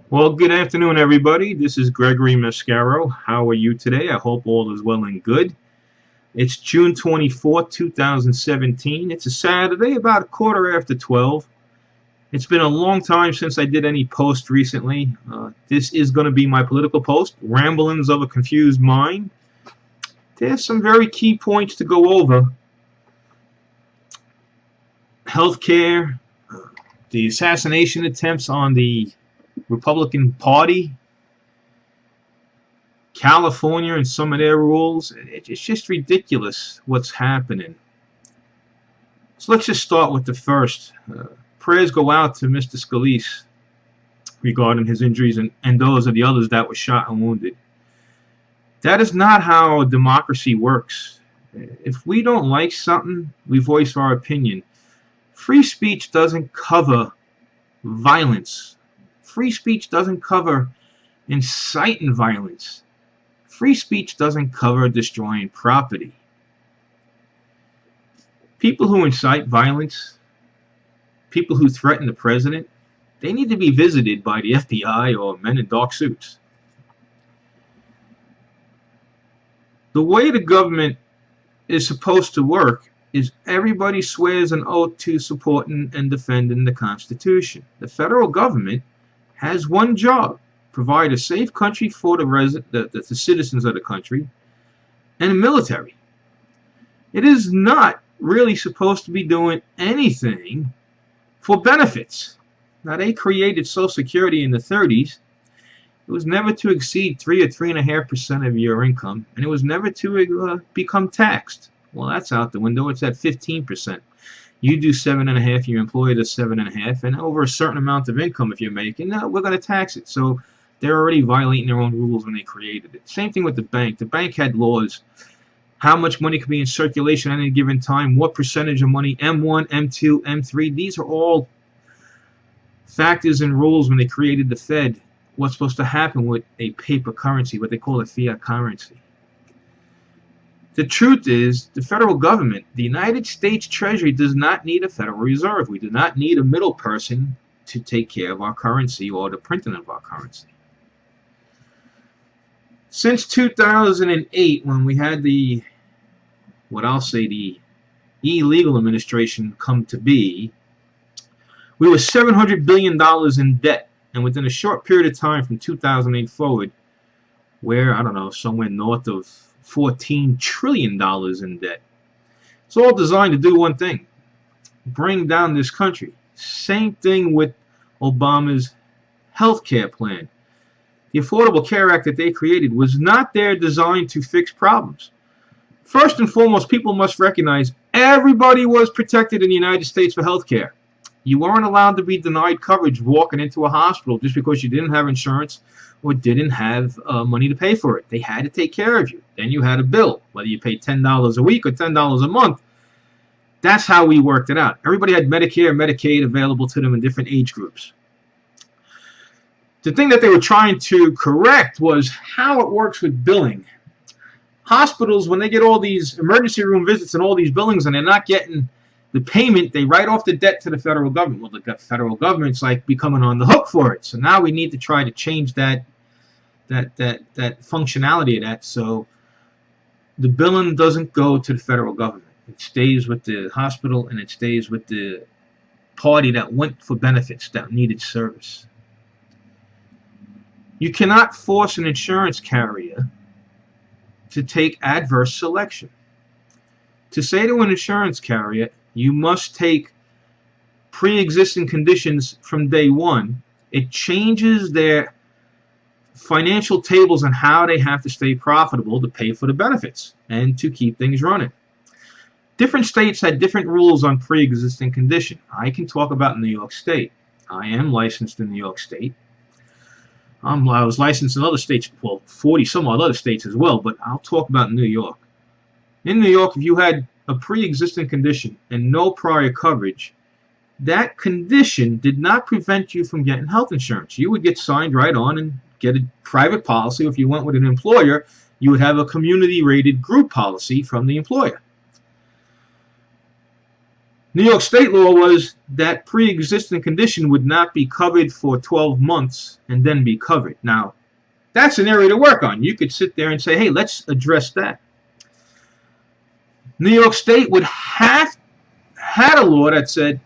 Well, good afternoon, everybody. This is Gregory Mascaro. How are you today? I hope all is well and good. It's June 24th, 2017. It's a Saturday, about a quarter after 12. It's been a long time since I did any post recently. This is going to be my political post, Ramblins of a Confused Mind. There's some very key points to go over. Healthcare, the assassination attempts on the Republican Party, California and some of their rules. It's just ridiculous what's happening. So let's just start with the first. Prayers go out to Mr. Scalise regarding his injuries and those of the others that were shot and wounded. That is not how democracy works. If we don't like something, we voice our opinion. Free speech doesn't cover violence. Free speech doesn't cover inciting violence. Free speech doesn't cover destroying property. People who incite violence, people who threaten the president, they need to be visited by the FBI or men in dark suits. The way the government is supposed to work is everybody swears an oath to supporting and defending the Constitution. The federal government has one job: provide a safe country for the citizens of the country and the military. It is not really supposed to be doing anything for benefits. Now, they created Social Security in the 30s. It was never to exceed 3 or 3.5% of your income, and it was never to become taxed. Well, that's out the window. It's at 15%. You do 7.5%, your employer does 7.5%, and over a certain amount of income, if you're making, we're going to tax it. So they're already violating their own rules when they created it. Same thing with the bank. The bank had laws. How much money could be in circulation at any given time, what percentage of money, M1, M2, M3. These are all factors and rules when they created the Fed. What's supposed to happen with a paper currency, what they call a fiat currency. The truth is, the federal government, the United States Treasury, does not need a Federal Reserve. We do not need a middle person to take care of our currency or the printing of our currency. Since 2008, when we had the illegal administration come to be, we were $700 billion in debt. And within a short period of time from 2008 forward, we're, somewhere north of $14 trillion in debt. It's all designed to do one thing: bring down this country. Same thing with Obama's health care plan. The Affordable Care Act that they created was not there designed to fix problems. First and foremost, people must recognize everybody was protected in the United States for health care. You weren't allowed to be denied coverage walking into a hospital just because you didn't have insurance or didn't have money to pay for it. They had to take care of you. Then you had a bill, whether you paid $10 a week or $10 a month. That's how we worked it out. Everybody had Medicare and Medicaid available to them in different age groups. The thing that they were trying to correct was how it works with billing. Hospitals, when they get all these emergency room visits and all these billings and they're not getting the payment, they write off the debt to the federal government. Well, the federal government's like becoming on the hook for it. So now we need to try to change that functionality of that, so the billing doesn't go to the federal government. It stays with the hospital and it stays with the party that went for benefits, that needed service. You cannot force an insurance carrier to take adverse selection. To say to an insurance carrier, you must take pre-existing conditions from day one, it changes their financial tables on how they have to stay profitable to pay for the benefits and to keep things running. Different states had different rules on pre-existing condition. I can talk about New York State. I am licensed in New York State. I was licensed in other states, well, 40 some odd other states as well, but I'll talk about New York. In New York, if you had a pre-existing condition and no prior coverage, that condition did not prevent you from getting health insurance. You would get signed right on and get a private policy. If you went with an employer, you would have a community-rated group policy from the employer. New York state law was that pre-existing condition would not be covered for 12 months and then be covered. Now, that's an area to work on. You could sit there and say, hey, let's address that. New York State would have had a law that said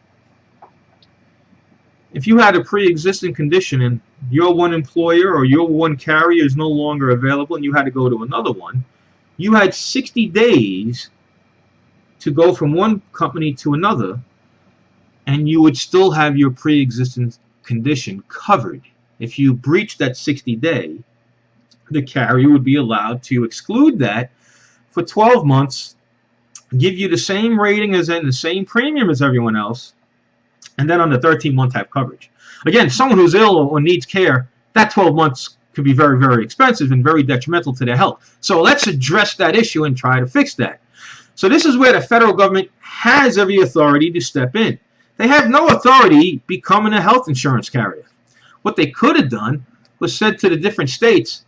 if you had a pre-existing condition and your one employer or your one carrier is no longer available and you had to go to another one, you had 60 days to go from one company to another, and you would still have your pre-existing condition covered. If you breached that 60-day, the carrier would be allowed to exclude that for 12 months, give you the same rating as in the same premium as everyone else, and then on the 13th month have coverage. Again, someone who's ill or needs care, that 12 months could be very, very expensive and very detrimental to their health. So let's address that issue and try to fix that. So this is where the federal government has every authority to step in. They have no authority becoming a health insurance carrier. What they could have done was said to the different states,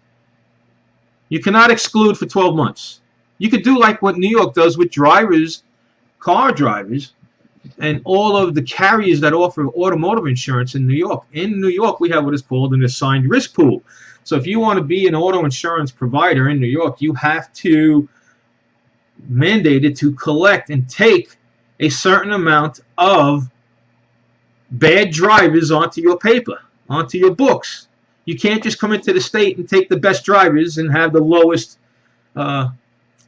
you cannot exclude for 12 months. You could do like what New York does with drivers, car drivers, and all of the carriers that offer automotive insurance in New York. In New York, we have what is called an assigned risk pool. So if you want to be an auto insurance provider in New York, you have to mandate it to collect and take a certain amount of bad drivers onto your paper, onto your books. You can't just come into the state and take the best drivers and have the lowest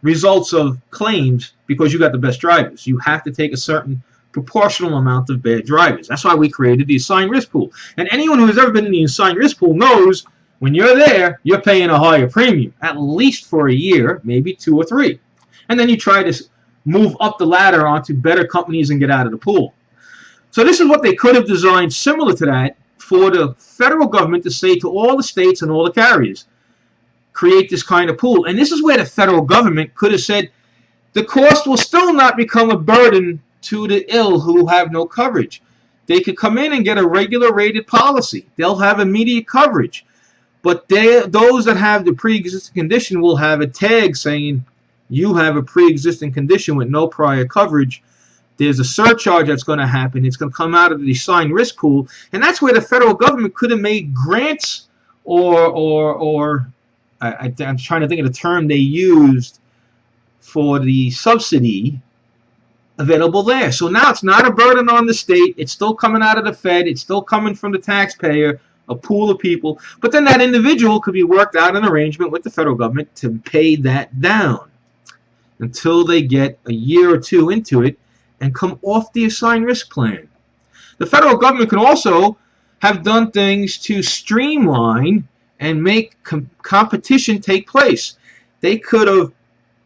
results of claims because you got the best drivers. You have to take a certain proportional amount of bad drivers. That's why we created the assigned risk pool. And anyone who has ever been in the assigned risk pool knows when you're there, you're paying a higher premium, at least for a year, maybe 2 or 3. And then you try to move up the ladder onto better companies and get out of the pool. So this is what they could have designed similar to that for the federal government to say to all the states and all the carriers, create this kind of pool. And this is where the federal government could have said the cost will still not become a burden to the ill who have no coverage. They could come in and get a regular rated policy. They'll have immediate coverage. But those that have the pre-existing condition will have a tag saying you have a pre-existing condition with no prior coverage. There's a surcharge that's going to happen. It's going to come out of the assigned risk pool. And that's where the federal government could have made grants or I'm trying to think of the term they used for the subsidy available there. So now it's not a burden on the state. It's still coming out of the Fed. It's still coming from the taxpayer, a pool of people. But then that individual could be worked out an arrangement with the federal government to pay that down until they get a year or 2 into it and come off the assigned risk plan. The federal government can also have done things to streamline and make competition take place. They could have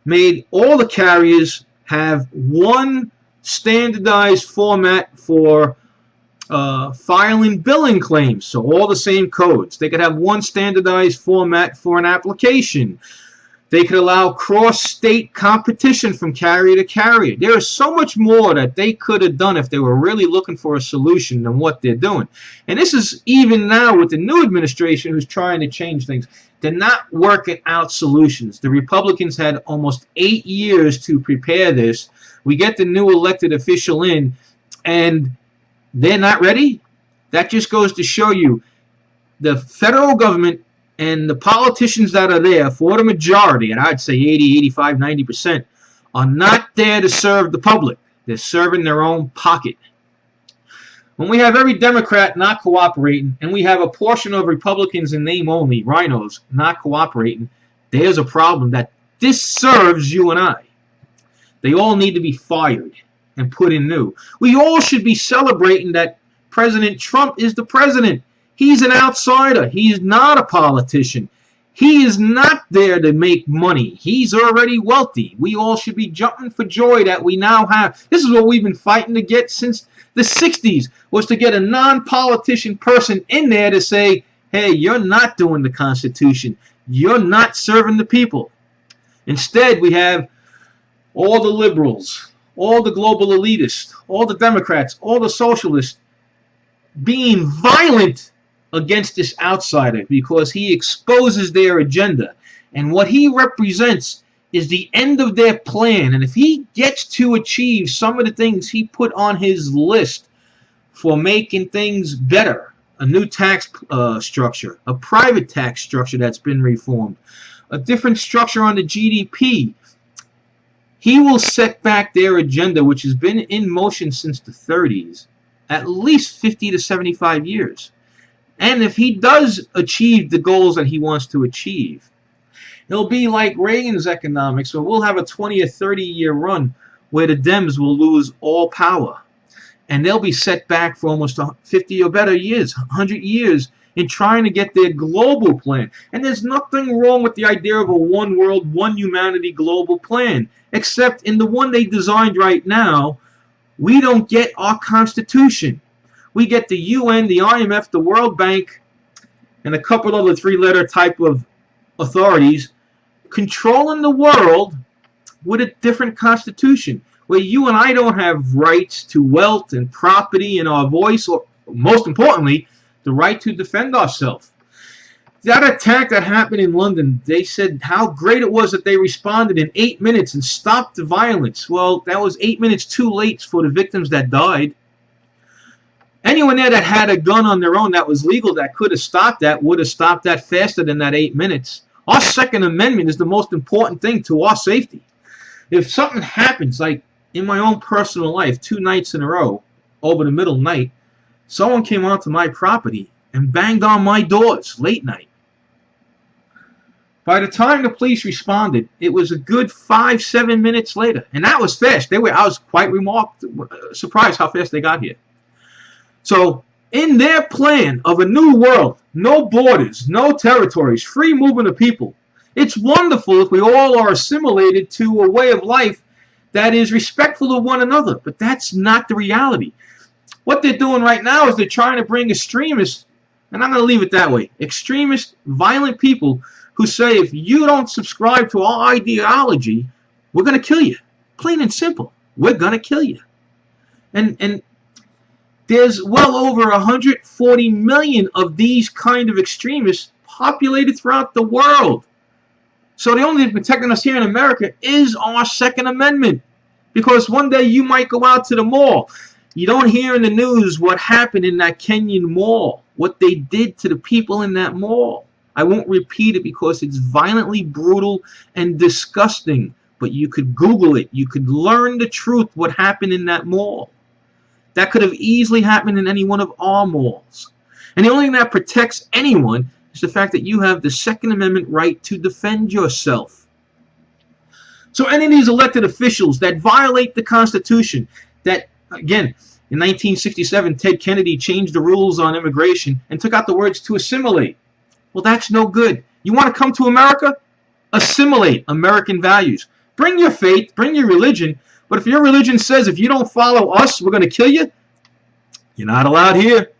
made all the carriers have one standardized format for filing billing claims, so all the same codes. They could have one standardized format for an application. They could allow cross-state competition from carrier to carrier. There is so much more that they could have done if they were really looking for a solution than what they're doing. And this is even now with the new administration who's trying to change things. They're not working out solutions. The Republicans had almost 8 years to prepare this. We get the new elected official in, and they're not ready. That just goes to show you the federal government and the politicians that are there for the majority, and I'd say 80, 85, 90%, are not there to serve the public. They're serving their own pocket. When we have every Democrat not cooperating, and we have a portion of Republicans in name only, rhinos, not cooperating, there's a problem that this serves you and I. They all need to be fired and put in new. We all should be celebrating that President Trump is the president. He's an outsider. He's not a politician. He is not there to make money. He's already wealthy. We all should be jumping for joy that we now have. This is what we've been fighting to get since the 60s, was to get a non-politician person in there to say, hey, you're not doing the Constitution. You're not serving the people. Instead, we have all the liberals, all the global elitists, all the Democrats, all the socialists being violent against this outsider because he exposes their agenda. And what he represents is the end of their plan. And if he gets to achieve some of the things he put on his list for making things better, a new tax structure, a private tax structure that's been reformed, a different structure on the GDP, he will set back their agenda, which has been in motion since the 30s, at least 50 to 75 years. And if he does achieve the goals that he wants to achieve, it'll be like Reagan's economics, where we'll have a 20 or 30-year run where the Dems will lose all power. And they'll be set back for almost 50 or better years, 100 years, in trying to get their global plan. And there's nothing wrong with the idea of a one world, one humanity global plan, except in the one they designed right now, we don't get our Constitution. We get the UN, the IMF, the World Bank, and a couple other three-letter type of authorities controlling the world with a different constitution, where you and I don't have rights to wealth and property and our voice, or most importantly, the right to defend ourselves. That attack that happened in London, they said how great it was that they responded in 8 minutes and stopped the violence. Well, that was 8 minutes too late for the victims that died. Anyone there that had a gun on their own that was legal, that could have stopped that, would have stopped that faster than that 8 minutes. Our Second Amendment is the most important thing to our safety. If something happens, like in my own personal life, 2 nights in a row, over the middle night, someone came onto my property and banged on my doors late night. By the time the police responded, it was a good 5-7 minutes later. And that was fast. I was quite surprised how fast they got here. So, in their plan of a new world, no borders, no territories, free movement of people, it's wonderful if we all are assimilated to a way of life that is respectful of one another. But that's not the reality. What they're doing right now is they're trying to bring extremists, and I'm going to leave it that way, extremist, violent people who say if you don't subscribe to our ideology, we're going to kill you. Plain and simple. We're going to kill you. And there's well over 140 million of these kind of extremists populated throughout the world. So the only thing protecting us here in America is our Second Amendment. Because one day you might go out to the mall. You don't hear in the news what happened in that Kenyan mall, what they did to the people in that mall. I won't repeat it because it's violently brutal and disgusting. But you could Google it. You could learn the truth what happened in that mall. That could have easily happened in any one of our malls. And the only thing that protects anyone is the fact that you have the Second Amendment right to defend yourself. So any of these elected officials that violate the Constitution, that, again, in 1967, Ted Kennedy changed the rules on immigration and took out the words to assimilate. Well, that's no good. You want to come to America? Assimilate American values. Bring your faith, bring your religion, but if your religion says if you don't follow us, we're going to kill you, you're not allowed here.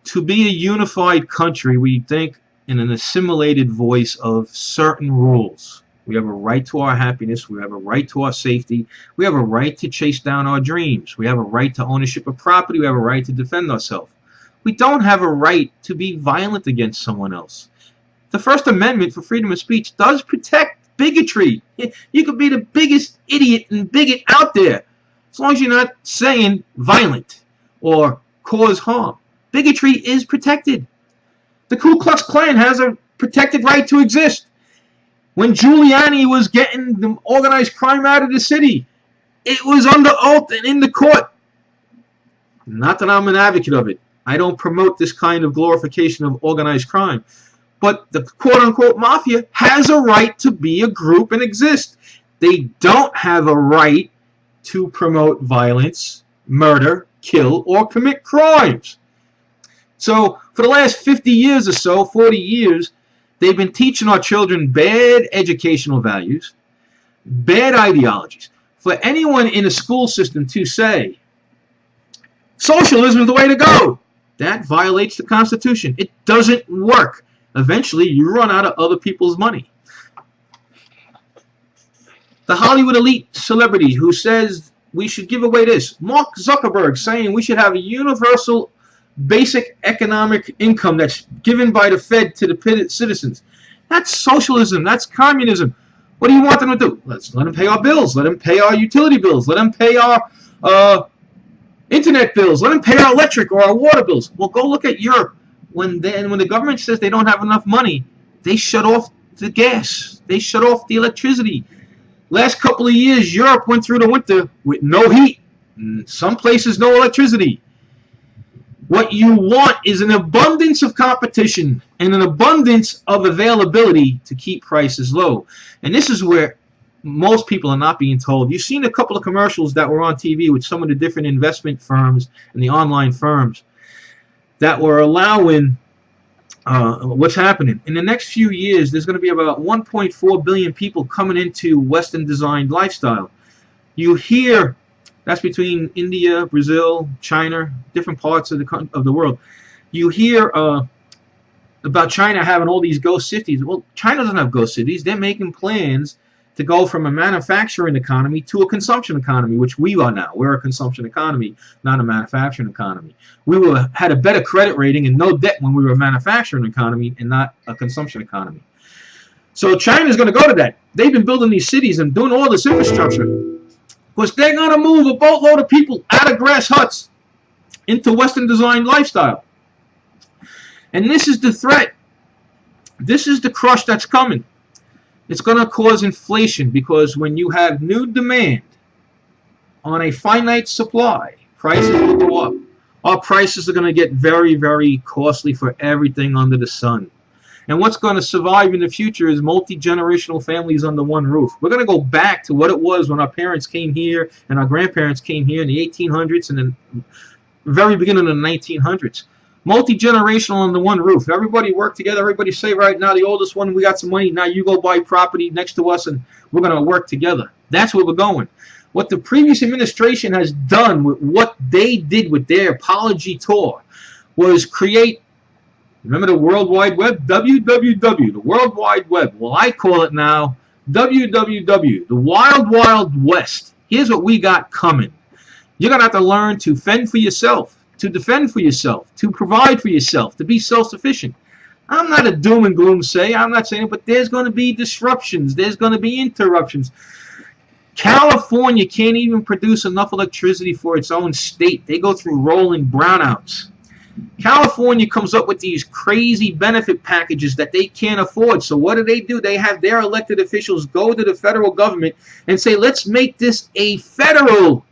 To be a unified country, we think in an assimilated voice of certain rules. We have a right to our happiness. We have a right to our safety. We have a right to chase down our dreams. We have a right to ownership of property. We have a right to defend ourselves. We don't have a right to be violent against someone else. The First Amendment for freedom of speech does protect bigotry. You could be the biggest idiot and bigot out there, as long as you're not saying violent or cause harm. Bigotry is protected. The Ku Klux Klan has a protected right to exist. When Giuliani was getting the organized crime out of the city, it was under oath and in the court. Not that I'm an advocate of it. I don't promote this kind of glorification of organized crime. But the quote-unquote mafia has a right to be a group and exist. They don't have a right to promote violence, murder, kill, or commit crimes. So for the last 50 years or so, 40 years, they've been teaching our children bad educational values, bad ideologies. For anyone in a school system to say, socialism is the way to go, that violates the Constitution. It doesn't work. Eventually, you run out of other people's money. The Hollywood elite celebrity who says we should give away this. Mark Zuckerberg saying we should have a universal basic economic income that's given by the Fed to the citizens. That's socialism. That's communism. What do you want them to do? Let's let them pay our bills. Let them pay our utility bills. Let them pay our internet bills. Let them pay our electric or our water bills. Well, go look at Europe. When the government says they don't have enough money, they shut off the gas. They shut off the electricity. Last couple of years, Europe went through the winter with no heat. Some places, no electricity. What you want is an abundance of competition and an abundance of availability to keep prices low. And this is where most people are not being told. You've seen a couple of commercials that were on TV with some of the different investment firms and the online firms that were allowing what's happening. In the next few years, there's going to be about 1.4 billion people coming into Western designed lifestyle. You hear that's between India, Brazil, China, different parts of the world. You hear about China having all these ghost cities. Well, China doesn't have ghost cities. They're making plans to go from a manufacturing economy to a consumption economy, which we are now. We're a consumption economy, not a manufacturing economy. We had a better credit rating and no debt when we were a manufacturing economy and not a consumption economy. So China's going to go to that. They've been building these cities and doing all this infrastructure. Because they're going to move a boatload of people out of grass huts into Western designed lifestyle. And this is the threat. This is the crush that's coming. It's going to cause inflation because when you have new demand on a finite supply, prices will go up. Our prices are going to get very, very costly for everything under the sun. And what's going to survive in the future is multi-generational families under one roof. We're going to go back to what it was when our parents came here and our grandparents came here in the 1800s and then very beginning of the 1900s. Multi-generational under one roof. Everybody work together. Everybody say, right now, the oldest one, we got some money. Now you go buy property next to us and we're going to work together. That's where we're going. What the previous administration has done with what they did with their apology tour was create, remember the World Wide Web? WWW, the World Wide Web. Well, I call it now WWW, the Wild Wild West. Here's what we got coming. You're going to have to learn to fend for yourself, to defend for yourself, to provide for yourself, to be self-sufficient. I'm not a doom and gloom say. I'm not saying it, but there's going to be disruptions. There's going to be interruptions. California can't even produce enough electricity for its own state. They go through rolling brownouts. California comes up with these crazy benefit packages that they can't afford. So what do? They have their elected officials go to the federal government and say, let's make this a federal,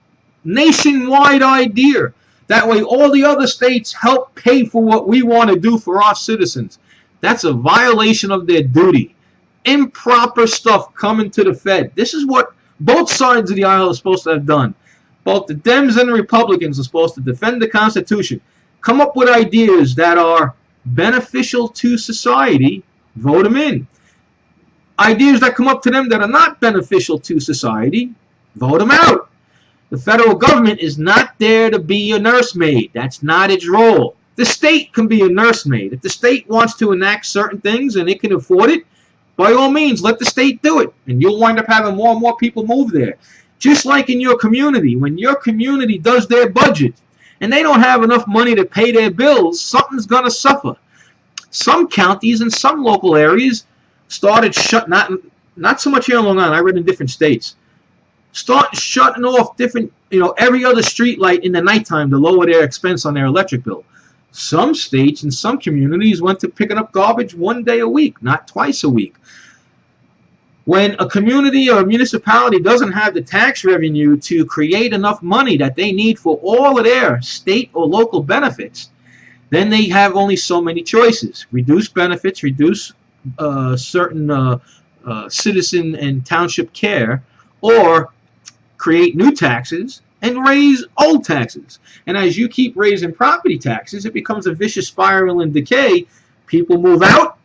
nationwide idea. That way all the other states help pay for what we want to do for our citizens. That's a violation of their duty. Improper stuff coming to the Fed. This is what both sides of the aisle are supposed to have done. Both the Dems and the Republicans are supposed to defend the Constitution. Come up with ideas that are beneficial to society, vote them in. Ideas that come up to them that are not beneficial to society, vote them out. The federal government is not there to be a nursemaid. That's not its role. The state can be a nursemaid. If the state wants to enact certain things and it can afford it, by all means, let the state do it. And you'll wind up having more and more people move there. Just like in your community, when your community does their budget, and they don't have enough money to pay their bills, something's going to suffer. Some counties and some local areas started not so much here in Long Island, I read in different states, start shutting off different, every other street light in the nighttime to lower their expense on their electric bill. Some states and some communities went to picking up garbage one day a week, not twice a week. When a community or a municipality doesn't have the tax revenue to create enough money that they need for all of their state or local benefits, then they have only so many choices. Reduce benefits, reduce certain citizen and township care, or create new taxes and raise old taxes. And as you keep raising property taxes, it becomes a vicious spiral and decay. People move out,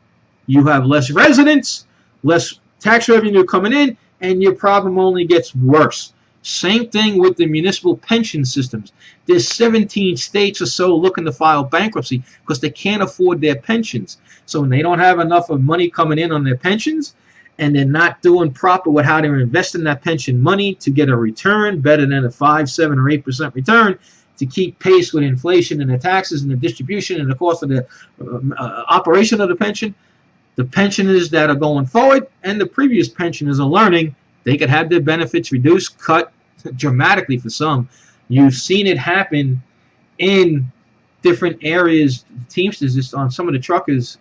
you have less residents, less tax revenue coming in, and your problem only gets worse. Same thing with the municipal pension systems. There's 17 states or so looking to file bankruptcy because they can't afford their pensions. So when they don't have enough of money coming in on their pensions, and they're not doing proper with how they're investing that pension money to get a return better than a 5, 7, or 8% return, to keep pace with inflation and the taxes and the distribution and the cost of the operation of the pension. The pensioners that are going forward and the previous pensioners are learning they could have their benefits reduced, cut dramatically for some. You've seen it happen in different areas. Teamsters, just on some of the truckers,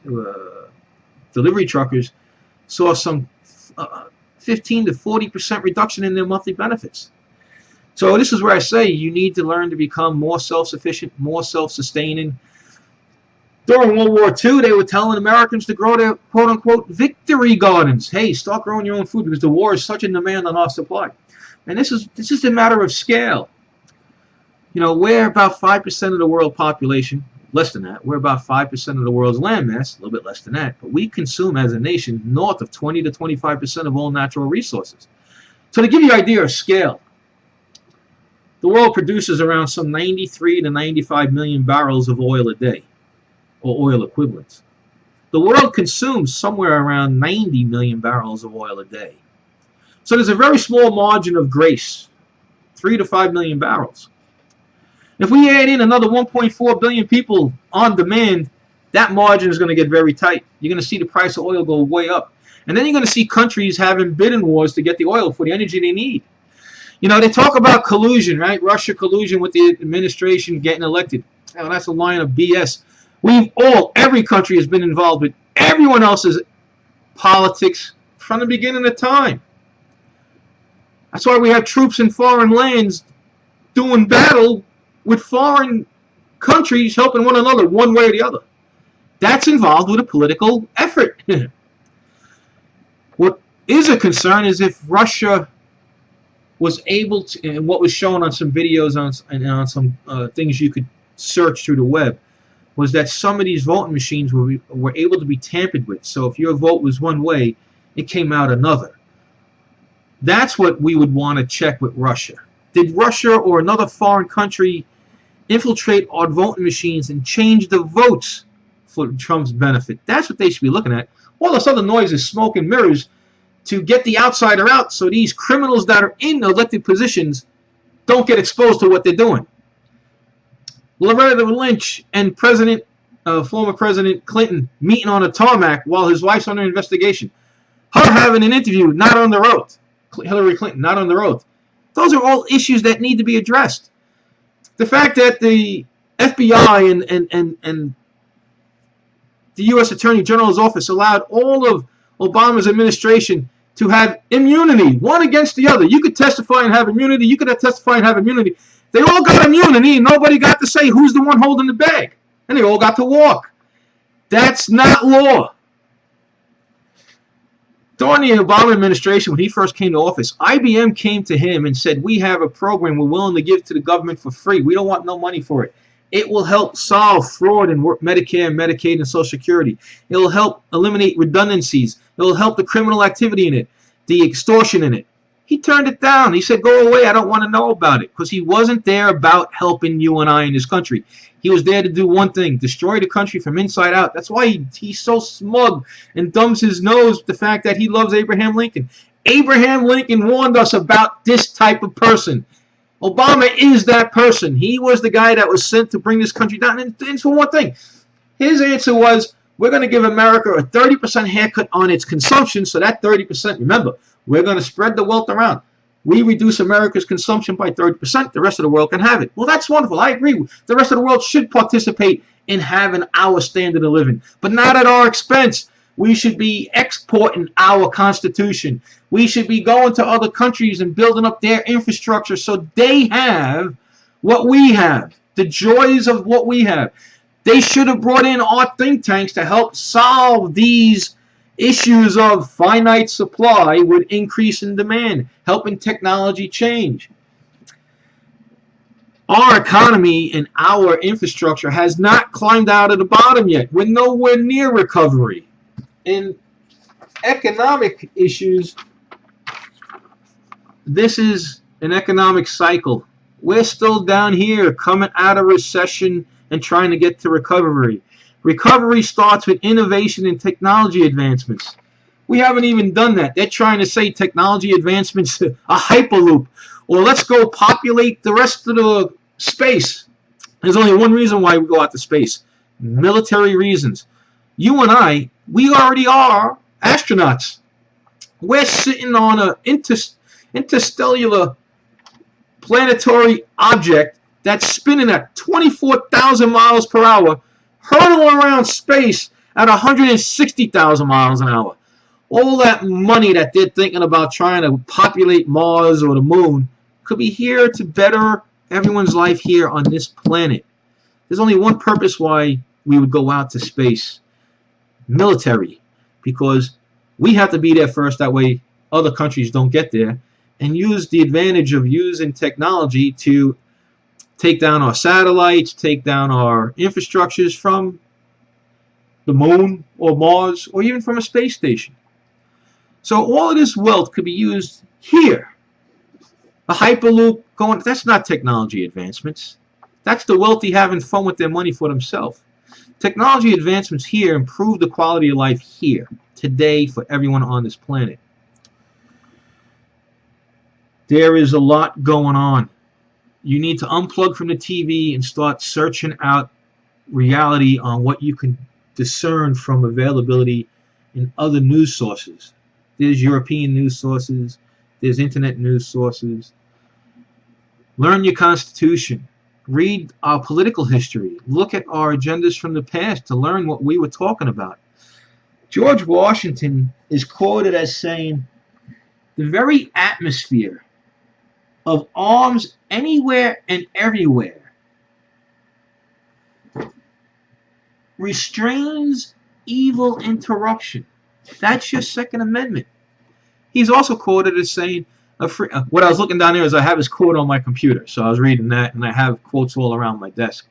delivery truckers, saw some 15 to 40% reduction in their monthly benefits. So this is where I say you need to learn to become more self-sufficient, more self-sustaining. During World War II, they were telling Americans to grow their quote-unquote victory gardens. Hey, start growing your own food because the war is such a demand on our supply. And this is a matter of scale. You know, we're about 5% of the world population, less than that. We're about 5% of the world's landmass, a little bit less than that. But we consume as a nation north of 20 to 25% of all natural resources. So to give you an idea of scale, the world produces around some 93 to 95 million barrels of oil a day, or oil equivalents. The world consumes somewhere around 90 million barrels of oil a day. So there's a very small margin of grace, 3 to 5 million barrels. If we add in another 1.4 billion people on demand, that margin is going to get very tight. You're going to see the price of oil go way up. And then you're going to see countries having bidding wars to get the oil for the energy they need. You know, they talk about collusion, right? Russia collusion with the administration getting elected. Oh, that's a line of BS. Every country has been involved with everyone else's politics from the beginning of time. That's why we have troops in foreign lands doing battle with foreign countries helping one another one way or the other. That's involved with a political effort. What is a concern is if Russia was able to, and what was shown on some videos on some things you could search through the web, was that some of these voting machines were able to be tampered with. So if your vote was one way, it came out another. That's what we would want to check with Russia. Did Russia or another foreign country infiltrate our voting machines and change the votes for Trump's benefit? That's what they should be looking at. All this other noise is smoke and mirrors to get the outsider out so these criminals that are in elected positions don't get exposed to what they're doing. Loretta Lynch and former President Clinton meeting on a tarmac while his wife's under investigation. Her having an interview not under oath. Hillary Clinton not under oath. Those are all issues that need to be addressed. The fact that the FBI and the U.S. Attorney General's office allowed all of Obama's administration to have immunity, one against the other. You could testify and have immunity. You could testify and have immunity. They all got immunity, and nobody got to say who's the one holding the bag. And they all got to walk. That's not law. During the Obama administration, when he first came to office, IBM came to him and said, we have a program we're willing to give to the government for free. We don't want no money for it. It will help solve fraud in Medicare, Medicaid, and Social Security. It will help eliminate redundancies. It will help the criminal activity in it, the extortion in it. He turned it down. He said, go away. I don't want to know about it. Because he wasn't there about helping you and I in this country. He was there to do one thing, destroy the country from inside out. That's why he's so smug and thumbs his nose with the fact that he loves Abraham Lincoln. Abraham Lincoln warned us about this type of person. Obama is that person. He was the guy that was sent to bring this country down. And for one thing, his answer was, we're going to give America a 30% haircut on its consumption. So that 30%, remember, we're going to spread the wealth around. We reduce America's consumption by 30%. The rest of the world can have it. Well, that's wonderful. I agree. The rest of the world should participate in having our standard of living, but not at our expense. We should be exporting our Constitution. We should be going to other countries and building up their infrastructure so they have what we have, the joys of what we have. They should have brought in our think tanks to help solve these issues of finite supply with increase in demand, helping technology change. Our economy and our infrastructure has not climbed out of the bottom yet. We're nowhere near recovery. In economic issues, this is an economic cycle. We're still down here coming out of recession and trying to get to recovery. Recovery starts with innovation and technology advancements. We haven't even done that. They're trying to say technology advancements, a hyperloop, or let's go populate the rest of the space. There's only one reason why we go out to space. Military reasons. You and I, we already are astronauts. We're sitting on an interstellar planetary object that's spinning at 24,000 miles per hour, hurtling around space at 160,000 miles an hour. All that money that they're thinking about trying to populate Mars or the moon could be here to better everyone's life here on this planet. There's only one purpose why we would go out to space. Military. Because we have to be there first, that way other countries don't get there, and use the advantage of using technology to take down our satellites, take down our infrastructures from the moon or Mars or even from a space station. So all of this wealth could be used here. A Hyperloop going, that's not technology advancements. That's the wealthy having fun with their money for themselves. Technology advancements here improve the quality of life here, today, for everyone on this planet. There is a lot going on. You need to unplug from the TV and start searching out reality on what you can discern from availability in other news sources. There's European news sources. There's internet news sources. Learn your Constitution. Read our political history. Look at our agendas from the past to learn what we were talking about. George Washington is quoted as saying, "The very atmosphere of arms anywhere and everywhere restrains evil interruption." That's your Second Amendment. He's also quoted as saying, what I was looking down there is I have his quote on my computer, so I was reading that, and I have quotes all around my desk.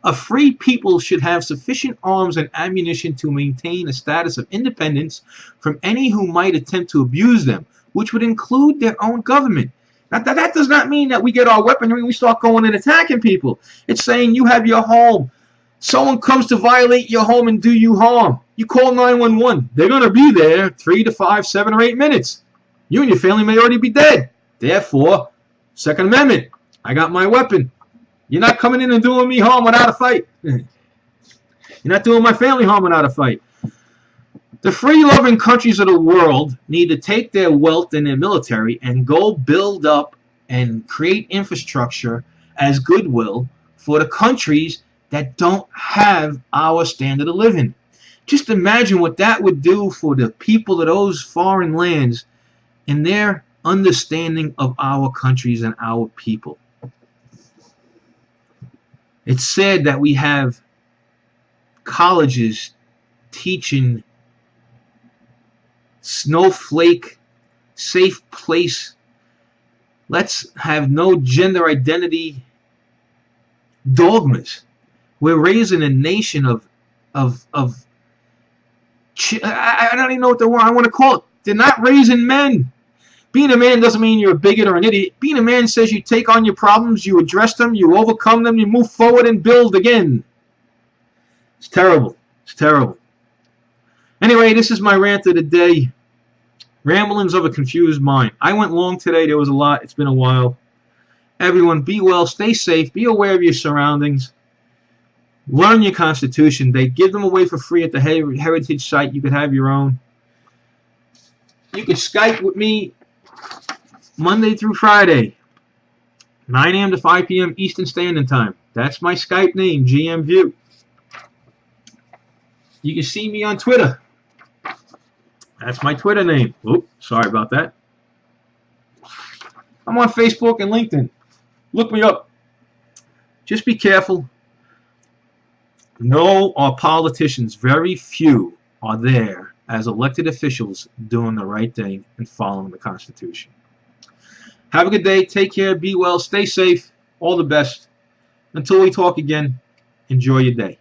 "A free people should have sufficient arms and ammunition to maintain a status of independence from any who might attempt to abuse them, which would include their own government." Now, that does not mean that we get our weaponry and we start going and attacking people. It's saying you have your home. Someone comes to violate your home and do you harm. You call 911. They're going to be there 3 to 5, 7, or 8 minutes. You and your family may already be dead. Therefore, Second Amendment, I got my weapon. You're not coming in and doing me harm without a fight. You're not doing my family harm without a fight. The free-loving countries of the world need to take their wealth and their military and go build up and create infrastructure as goodwill for the countries that don't have our standard of living. Just imagine what that would do for the people of those foreign lands in their understanding of our countries and our people. It's said that we have colleges teaching snowflake, safe place. Let's have no gender identity dogmas. We're raising a nation of I don't even know what I want to call it. They're not raising men. Being a man doesn't mean you're a bigot or an idiot. Being a man says you take on your problems, you address them, you overcome them, you move forward and build again. It's terrible. It's terrible. Anyway, this is my rant of the day. Ramblings of a confused mind. I went long today. There was a lot. It's been a while. Everyone, be well, stay safe, be aware of your surroundings. Learn your Constitution. They give them away for free at the Heritage site. You could have your own. You can Skype with me Monday through Friday, 9 a.m. to 5 p.m. Eastern Standard Time. That's my Skype name, GMView. You can see me on Twitter. That's my Twitter name. Oops, sorry about that. I'm on Facebook and LinkedIn. Look me up. Just be careful. No, our politicians, very few are there as elected officials doing the right thing and following the Constitution. Have a good day. Take care. Be well. Stay safe. All the best. Until we talk again, enjoy your day.